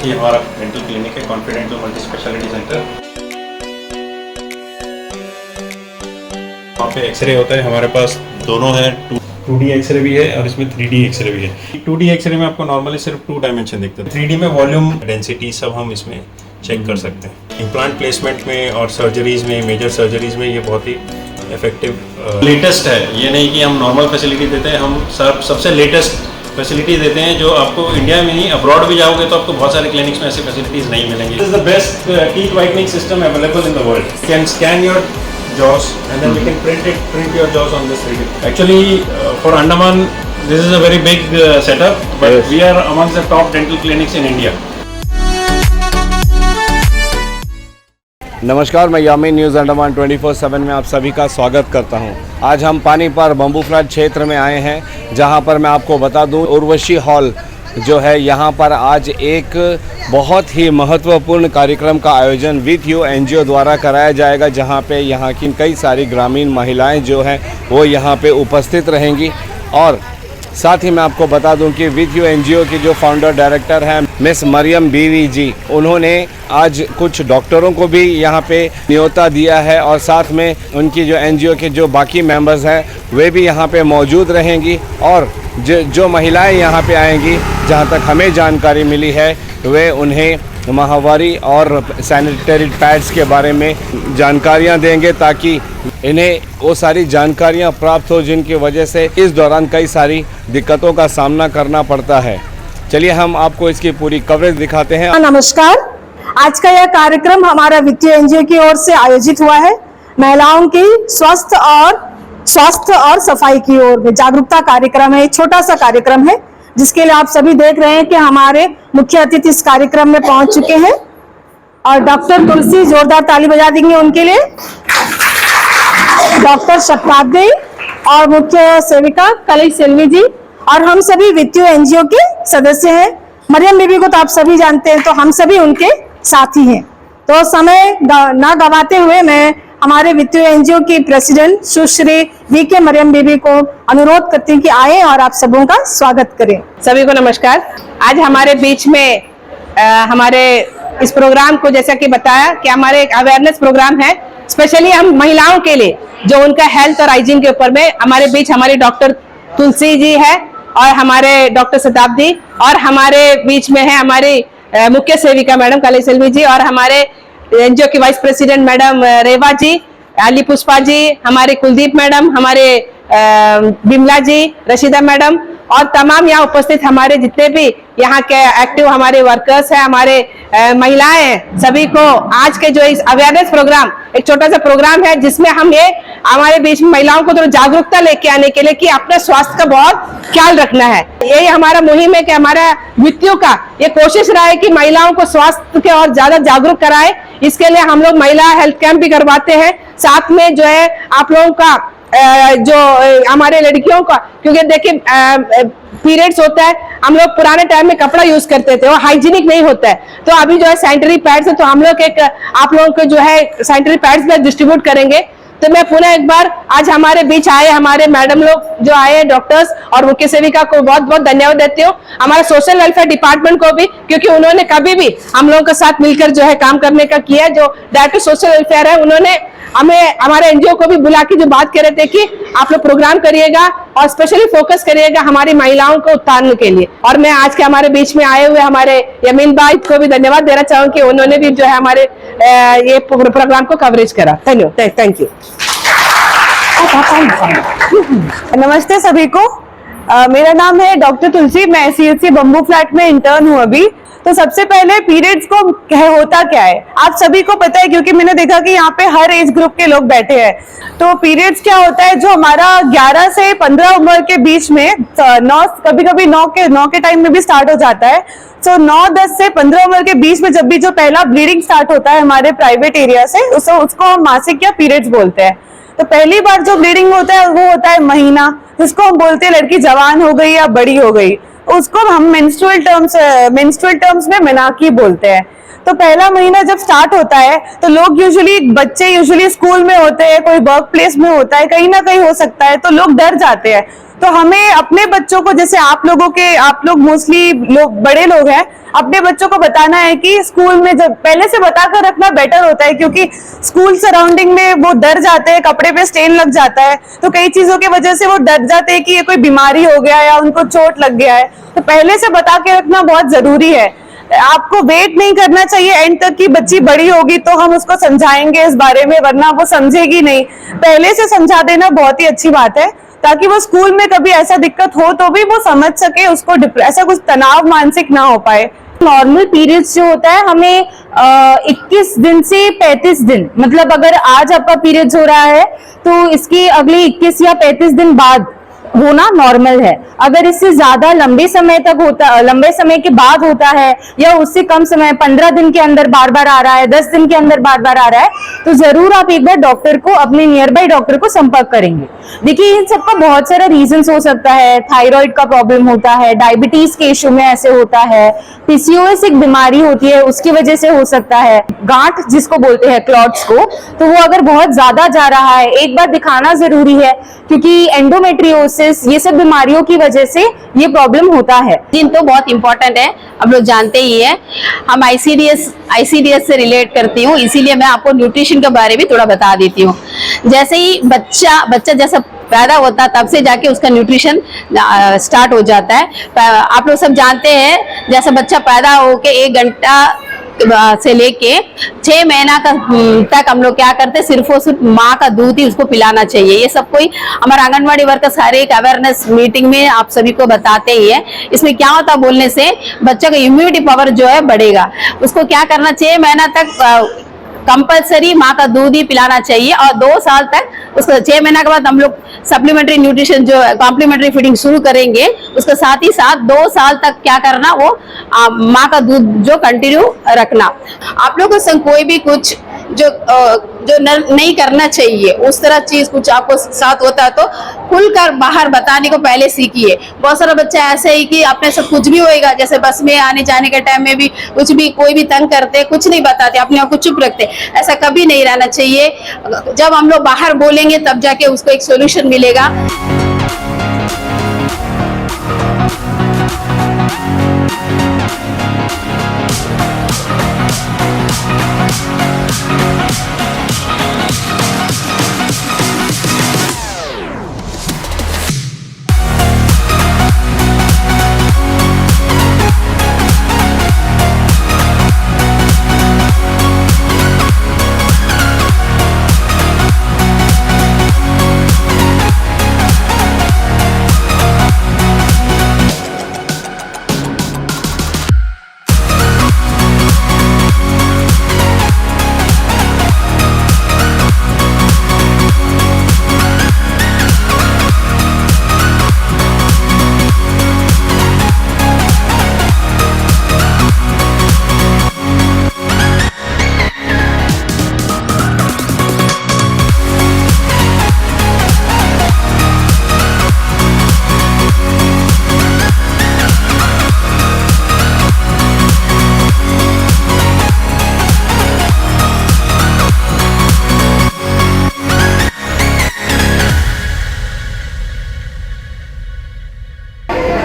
ये हमारा dental clinic है, कॉन्फिडेंटल मल्टी स्पेशलिटी सेंटर। वहाँ पे एक्सरे होता है, हमारे पास दोनों है, 2D एक्सरे भी है और इसमें 3D एक्सरे भी है। 2D एक्सरे में आपको नॉर्मली सिर्फ 2 डायमेंशन दिखता है, 3D में वॉल्यूम, डेंसिटी सब हम इसमें चेक कर सकते हैं। इम्प्लांट प्लेसमेंट में और सर्जरीज में, मेजर सर्जरीज में ये बहुत ही इफेक्टिव लेटेस्ट है। ये नहीं कि हम नॉर्मल फैसिलिटी देते हैं, हम सबसे लेटेस्ट फैसिलिटी देते हैं जो आपको इंडिया में ही, अब्रॉड भी जाओगे तो आपको बहुत सारे क्लिनिक्स में ऐसी फैसिलिटीज नहीं मिलेंगी। This is the best teeth whitening system available in the world. You can scan your jaws and then we can print your jaws on this 3D. Actually, for Andaman, this is a very big setup, but yes, we are amongst the top dental clinics in India. नमस्कार, मैं यामीन news Andaman 24/7 में आप सभी का स्वागत करता हूं। आज हम पानीपत बम्बू फ्लैट क्षेत्र में आए हैं, जहां पर मैं आपको बता दूं उर्वशी हॉल जो है, यहाँ पर आज एक बहुत ही महत्वपूर्ण कार्यक्रम का आयोजन विथ यू NGO द्वारा कराया जाएगा, जहाँ पे यहाँ की कई सारी ग्रामीण महिलाएं जो हैं वो यहाँ पे उपस्थित रहेंगी। और साथ ही मैं आपको बता दूं कि विथ यू NGO की जो फाउंडर डायरेक्टर हैं मिस मरियम बीवी जी, उन्होंने आज कुछ डॉक्टरों को भी यहाँ पे न्योता दिया है और साथ में उनकी जो NGO के जो बाकी मेंबर्स हैं वे भी यहाँ पे मौजूद रहेंगी। और जो महिलाएं यहाँ पे आएंगी, जहाँ तक हमें जानकारी मिली है, वे उन्हें माहवारी और सैनिटरी पैड्स के बारे में जानकारियाँ देंगे, ताकि इन्हें वो सारी जानकारियाँ प्राप्त हो जिनकी वजह से इस दौरान कई सारी दिक्कतों का सामना करना पड़ता है। चलिए हम आपको इसकी पूरी कवरेज दिखाते हैं। नमस्कार, आज का यह कार्यक्रम हमारा वित्तीय NGO की ओर से आयोजित हुआ है। महिलाओं की स्वास्थ्य और सफाई की ओर में जागरूकता कार्यक्रम है। एक छोटा सा कार्यक्रम है जिसके लिए आप सभी देख रहे हैं कि हमारे मुख्य अतिथि इस कार्यक्रम में पहुंच चुके हैं और डॉक्टर तुलसी, जोरदार ताली बजा देंगे उनके लिए, डॉक्टर शताब्दी और मुख्य सेविका कलई सेल्वी जी, और हम सभी वित्तीय NGO के सदस्य हैं। मरियम बीबी को तो आप सभी जानते हैं, तो हम सभी उनके साथी हैं। तो समय ना गवाते हुए मैं हमारे वित्तीय NGO की प्रेसिडेंट सुश्री VK मरियम बीबी को अनुरोध करती हूँ कि आए और आप सबों का स्वागत करें। सभी को नमस्कार। आज हमारे बीच में हमारे इस प्रोग्राम को, जैसा कि बताया कि हमारे एक अवेयरनेस प्रोग्राम है, स्पेशली हम महिलाओं के लिए, जो उनका हेल्थ और हाइजीन के ऊपर में हमारे बीच हमारी डॉक्टर तुलसी जी है और हमारे डॉक्टर शताब्दी, और हमारे बीच में है हमारी मुख्य सेविका मैडम कलई सेल्वी जी, और हमारे NGO की वाइस प्रेसिडेंट मैडम रेवा जी, अली पुष्पा जी, हमारे कुलदीप मैडम, हमारे बिमला जी, रशीदा मैडम, और तमाम यहाँ उपस्थित हमारे जितने भी यहाँ के एक्टिव हमारे वर्कर्स हैं, हमारे महिलाएं हैं, सभी को आज के जो इस अवेयरनेस प्रोग्राम, एक छोटा सा प्रोग्राम है जिसमें हम ये हमारे बीच में महिलाओं को थोड़ा जागरूकता लेके आने के लिए कि अपने स्वास्थ्य का बहुत ख्याल रखना है। यही हमारा मुहिम है कि हमारा वित्तीयों का ये कोशिश रहा है कि महिलाओं को स्वास्थ्य के और ज्यादा जागरूक कराए। इसके लिए हम लोग महिला हेल्थ कैंप भी करवाते हैं, साथ में जो है आप लोगों का जो हमारे लड़कियों का, क्योंकि देखिए पीरियड्स होता है, हम लोग पुराने टाइम में कपड़ा यूज करते थे, वो हाइजीनिक नहीं होता है, तो अभी जो है सैनिटरी पैड्स है, तो हम लोग एक आप लोगों को जो है सैनिटरी पैड्स भी डिस्ट्रीब्यूट करेंगे। तो मैं पुनः एक बार आज हमारे बीच आए हमारे मैडम लोग जो आए, डॉक्टर्स और मुख्य सेविका को बहुत बहुत धन्यवाद देती हूँ। हमारे सोशल वेलफेयर डिपार्टमेंट को भी, क्योंकि उन्होंने कभी भी हम लोगों के साथ मिलकर जो है काम करने का किया। जो डायरेक्टर सोशल वेलफेयर है, उन्होंने हमें हमारे NGO को भी बुला के जो बात कर रहे थे कि आप लोग प्रोग्राम करिएगा और स्पेशली फोकस करिएगा हमारी महिलाओं को उत्थान के लिए। और मैं आज के हमारे बीच में आए हुए हमारे यमीन भाई को भी धन्यवाद देना चाहूंगी कि उन्होंने भी जो है हमारे ये प्रोग्राम को कवरेज करा। Thank you. नमस्ते सभी को। मेरा नाम है डॉक्टर तुलसी, मैं CHC बम्बू फ्लैट में इंटर्न हूँ अभी। तो सबसे पहले पीरियड्स को होता क्या है आप सभी को पता है, क्योंकि मैंने देखा कि यहाँ पे हर एज ग्रुप के लोग बैठे हैं। तो पीरियड्स क्या होता है, जो हमारा 11 से 15 उम्र के बीच में, 9 कभी कभी 9 के टाइम में भी स्टार्ट हो जाता है। तो 9-10 से 15 उम्र के बीच में जब भी जो पहला ब्लीडिंग स्टार्ट होता है हमारे प्राइवेट एरिया से, उसको हम मासिक या पीरियड्स बोलते हैं। तो पहली बार जो ब्लीडिंग होता है वो होता है महीना, जिसको हम बोलते हैं लड़की जवान हो गई या बड़ी हो गई, उसको हम मेंस्ट्रुअल टर्म्स में मेनाकी बोलते हैं। तो पहला महीना जब स्टार्ट होता है तो लोग बच्चे यूजुअली स्कूल में होते हैं, कोई वर्क प्लेस में होता है, कहीं ना कहीं हो सकता है, तो लोग डर जाते हैं। तो हमें अपने बच्चों को, जैसे आप लोग मोस्टली बड़े लोग हैं, अपने बच्चों को बताना है कि स्कूल में जब पहले से बताकर रखना बेटर होता है, क्योंकि स्कूल सराउंडिंग में वो डर जाते हैं, कपड़े पे स्टेन लग जाता है, तो कई चीजों की वजह से वो डर जाते हैं कि ये कोई बीमारी हो गया या उनको चोट लग गया है। तो पहले से बता के रखना बहुत जरूरी है। आपको वेट नहीं करना चाहिए एंड तक कि बच्ची बड़ी होगी तो हम उसको समझाएंगे इस बारे में, वरना वो समझेगी नहीं। पहले से समझा देना बहुत ही अच्छी बात है, ताकि वो स्कूल में कभी ऐसा दिक्कत हो तो भी वो समझ सके, उसको ऐसा कुछ तनाव मानसिक ना हो पाए। नॉर्मल पीरियड्स जो होता है हमें 21 दिन से 35 दिन, मतलब अगर आज आपका पीरियड्स हो रहा है तो इसके अगले 21 या 35 दिन बाद होना नॉर्मल है। अगर इससे ज्यादा लंबे समय के बाद होता है या उससे कम समय 15 दिन के अंदर बार बार आ रहा है, 10 दिन के अंदर बार बार आ रहा है, तो जरूर आप एक बार डॉक्टर को, अपने नियर बाई डॉक्टर को संपर्क करेंगे। देखिए इन सबका बहुत सारा रीजंस हो सकता है। थायराइड का प्रॉब्लम होता है, डायबिटीज के इश्यू में ऐसे होता है, पीसीओएस एक बीमारी होती है उसकी वजह से हो सकता है, गांठ जिसको बोलते हैं क्लॉट्स को, तो वो अगर बहुत ज्यादा जा रहा है एक बार दिखाना जरूरी है, क्योंकि एंडोमेट्रियोसिस ये सब बीमारियों की वजह से ये प्रॉब्लम होता है। जिन तो बहुत इंपॉर्टेंट है, हम लोग जानते ही है। हम आईसीडीएस से रिलेट करती हूँ, इसीलिए मैं आपको न्यूट्रिशन के बारे में थोड़ा बता देती हूँ। जैसे ही बच्चा जैसा पैदा होता है तब से जाके उसका न्यूट्रिशन स्टार्ट हो जाता है। आप लोग सब जानते हैं, जैसे बच्चा पैदा होके 1 घंटा से लेके 6 महीना तक हम लोग क्या करते हैं, सिर्फ और सिर्फ माँ का दूध ही उसको पिलाना चाहिए। ये सब कोई हमारा आंगनबाड़ी वर्कर सारे एक अवेयरनेस मीटिंग में आप सभी को बताते ही है। इसमें क्या होता है, बोलने से बच्चा का इम्यूनिटी पावर जो है बढ़ेगा। उसको क्या करना चाहिए, 6 महीना तक कंपलसरी माँ का दूध ही पिलाना चाहिए, और 2 साल तक उसको 6 महीना के बाद हम लोग सप्लीमेंट्री न्यूट्रिशन जो कॉम्प्लीमेंट्री फीडिंग शुरू करेंगे। उसके साथ ही साथ 2 साल तक क्या करना, वो माँ का दूध जो कंटिन्यू रखना। आप लोगों को कोई भी कुछ जो नहीं करना चाहिए उस तरह चीज कुछ आपको साथ होता है तो खुलकर बाहर बताने को पहले सीखिए। बहुत सारा बच्चा ऐसे ही कि अपने से कुछ भी होएगा, जैसे बस में आने जाने के टाइम में भी कुछ भी कोई भी तंग करते, कुछ नहीं बताते, अपने आप को चुप रखते। ऐसा कभी नहीं रहना चाहिए। जब हम लोग बाहर बोलेंगे तब जाके उसको एक सोल्यूशन मिलेगा।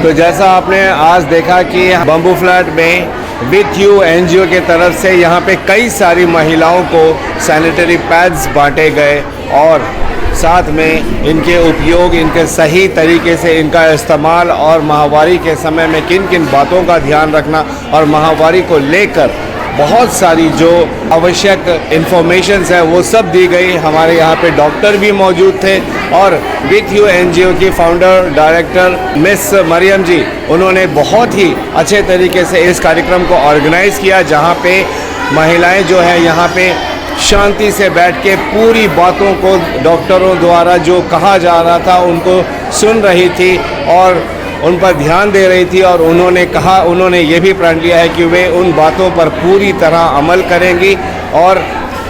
तो जैसा आपने आज देखा कि बम्बू फ्लैट में विथ यू एनजीओ के तरफ से यहाँ पे कई सारी महिलाओं को सैनिटरी पैड्स बांटे गए, और साथ में इनके उपयोग, इनके सही तरीके से इनका इस्तेमाल, और माहवारी के समय में किन किन बातों का ध्यान रखना, और माहवारी को लेकर बहुत सारी जो आवश्यक इन्फॉर्मेशंस है वो सब दी गई। हमारे यहाँ पे डॉक्टर भी मौजूद थे, और विथ यू एनजीओ की फाउंडर डायरेक्टर मिस मरियम जी, उन्होंने बहुत ही अच्छे तरीके से इस कार्यक्रम को ऑर्गेनाइज़ किया, जहाँ पे महिलाएं जो है यहाँ पे शांति से बैठ के पूरी बातों को डॉक्टरों द्वारा जो कहा जा रहा था उनको सुन रही थी और उन पर ध्यान दे रही थी। और उन्होंने ये भी प्रण लिया है कि वे उन बातों पर पूरी तरह अमल करेंगी और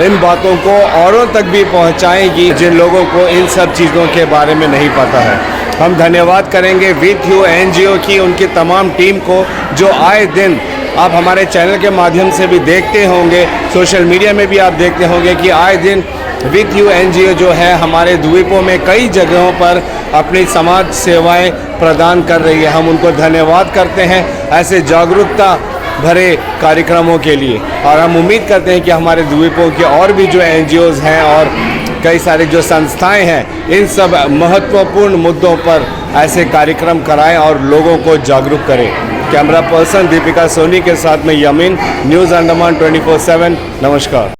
इन बातों को औरों तक भी पहुंचाएंगी जिन लोगों को इन सब चीज़ों के बारे में नहीं पता है। हम धन्यवाद करेंगे विथ यू एनजीओ की, उनकी तमाम टीम को जो आए दिन आप हमारे चैनल के माध्यम से भी देखते होंगे, सोशल मीडिया में भी आप देखते होंगे कि आए दिन विथ यू NGO जो है हमारे द्वीपों में कई जगहों पर अपनी समाज सेवाएं प्रदान कर रही है। हम उनको धन्यवाद करते हैं ऐसे जागरूकता भरे कार्यक्रमों के लिए, और हम उम्मीद करते हैं कि हमारे द्वीपों के और भी जो NGOs हैं और कई सारे जो संस्थाएं हैं इन सब महत्वपूर्ण मुद्दों पर ऐसे कार्यक्रम कराएं और लोगों को जागरूक करें। कैमरा पर्सन दीपिका सोनी के साथ में यमीन, न्यूज़ अंडमान 24/7। नमस्कार।